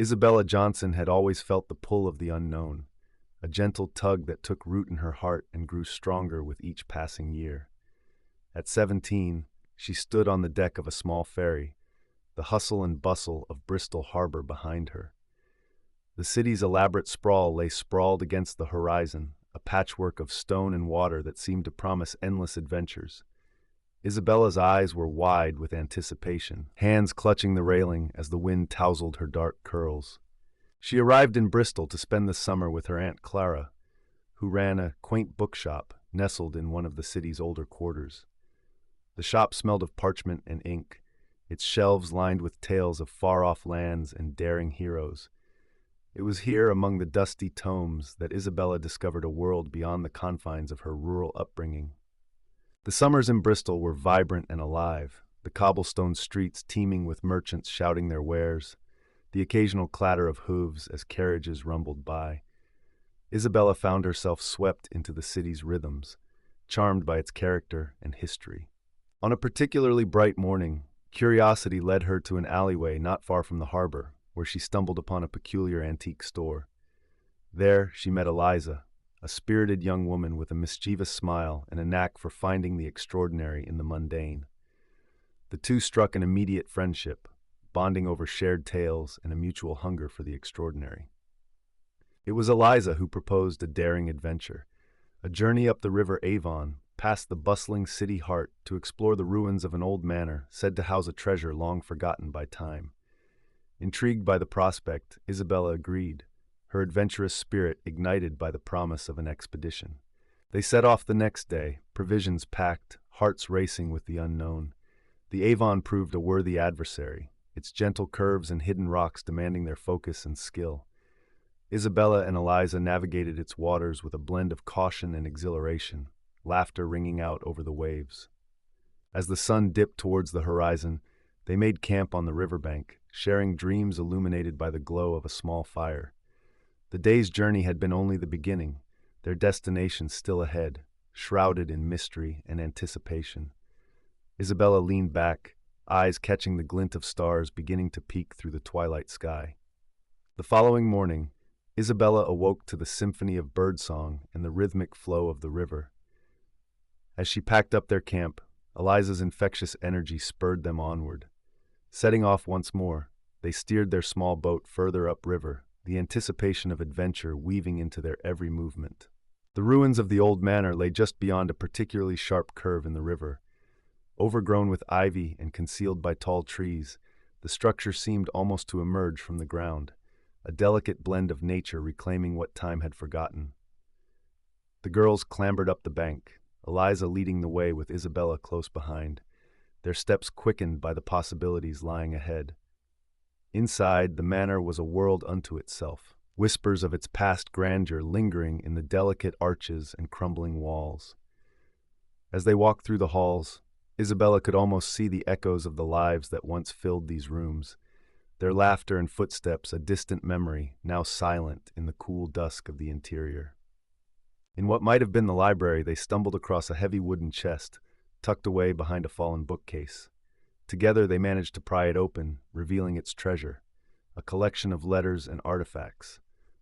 Isabella Johnson had always felt the pull of the unknown, a gentle tug that took root in her heart and grew stronger with each passing year. At 17, she stood on the deck of a small ferry, the hustle and bustle of Bristol harbor behind her. The city's elaborate sprawl lay sprawled against the horizon, a patchwork of stone and water that seemed to promise endless adventures. Isabella's eyes were wide with anticipation, hands clutching the railing as the wind tousled her dark curls. She arrived in Bristol to spend the summer with her Aunt Clara, who ran a quaint bookshop nestled in one of the city's older quarters. The shop smelled of parchment and ink, its shelves lined with tales of far-off lands and daring heroes. It was here, among the dusty tomes, that Isabella discovered a world beyond the confines of her rural upbringing. The summers in Bristol were vibrant and alive, the cobblestone streets teeming with merchants shouting their wares, the occasional clatter of hooves as carriages rumbled by. Isabella found herself swept into the city's rhythms, charmed by its character and history. On a particularly bright morning, curiosity led her to an alleyway not far from the harbor, where she stumbled upon a peculiar antique store. There she met Eliza, a spirited young woman with a mischievous smile and a knack for finding the extraordinary in the mundane. The two struck an immediate friendship, bonding over shared tales and a mutual hunger for the extraordinary. It was Eliza who proposed a daring adventure, a journey up the river Avon, past the bustling city heart to explore the ruins of an old manor said to house a treasure long forgotten by time. Intrigued by the prospect, Isabella agreed, her adventurous spirit ignited by the promise of an expedition. They set off the next day, provisions packed, hearts racing with the unknown. The Avon proved a worthy adversary, its gentle curves and hidden rocks demanding their focus and skill. Isabella and Eliza navigated its waters with a blend of caution and exhilaration, laughter ringing out over the waves. As the sun dipped towards the horizon, they made camp on the riverbank, sharing dreams illuminated by the glow of a small fire. The day's journey had been only the beginning, their destination still ahead, shrouded in mystery and anticipation. Isabella leaned back, eyes catching the glint of stars beginning to peek through the twilight sky. The following morning, Isabella awoke to the symphony of birdsong and the rhythmic flow of the river. As she packed up their camp, Eliza's infectious energy spurred them onward. Setting off once more, they steered their small boat further upriver, the anticipation of adventure weaving into their every movement. The ruins of the old manor lay just beyond a particularly sharp curve in the river. Overgrown with ivy and concealed by tall trees, the structure seemed almost to emerge from the ground, a delicate blend of nature reclaiming what time had forgotten. The girls clambered up the bank, Eliza leading the way with Isabella close behind, their steps quickened by the possibilities lying ahead. Inside, the manor was a world unto itself, whispers of its past grandeur lingering in the delicate arches and crumbling walls. As they walked through the halls, Isabella could almost see the echoes of the lives that once filled these rooms, their laughter and footsteps a distant memory, now silent in the cool dusk of the interior. In what might have been the library, they stumbled across a heavy wooden chest, tucked away behind a fallen bookcase. Together they managed to pry it open, revealing its treasure, a collection of letters and artifacts,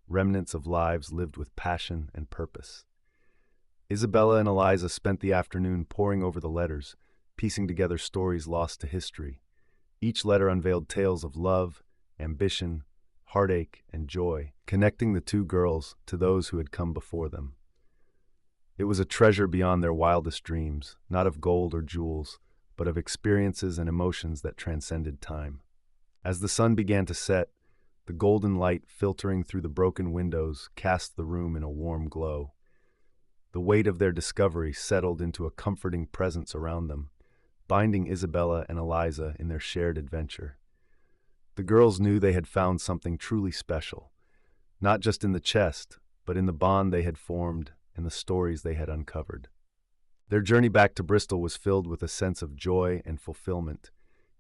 remnants of lives lived with passion and purpose. Isabella and Eliza spent the afternoon poring over the letters, piecing together stories lost to history. Each letter unveiled tales of love, ambition, heartache, and joy, connecting the two girls to those who had come before them. It was a treasure beyond their wildest dreams, not of gold or jewels, but of experiences and emotions that transcended time. As the sun began to set, the golden light filtering through the broken windows cast the room in a warm glow. The weight of their discovery settled into a comforting presence around them, binding Isabella and Eliza in their shared adventure. The girls knew they had found something truly special, not just in the chest, but in the bond they had formed and the stories they had uncovered. Their journey back to Bristol was filled with a sense of joy and fulfillment,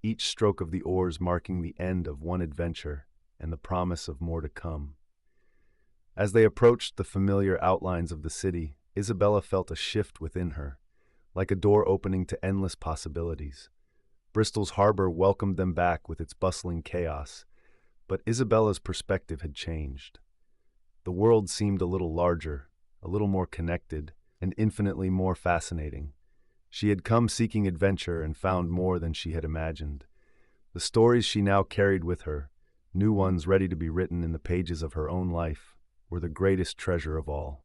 each stroke of the oars marking the end of one adventure and the promise of more to come. As they approached the familiar outlines of the city, Isabella felt a shift within her, like a door opening to endless possibilities. Bristol's harbor welcomed them back with its bustling chaos, But Isabella's perspective had changed. The world seemed a little larger, a little more connected, and infinitely more fascinating. She had come seeking adventure and found more than she had imagined. The stories she now carried with her, new ones ready to be written in the pages of her own life, were the greatest treasure of all.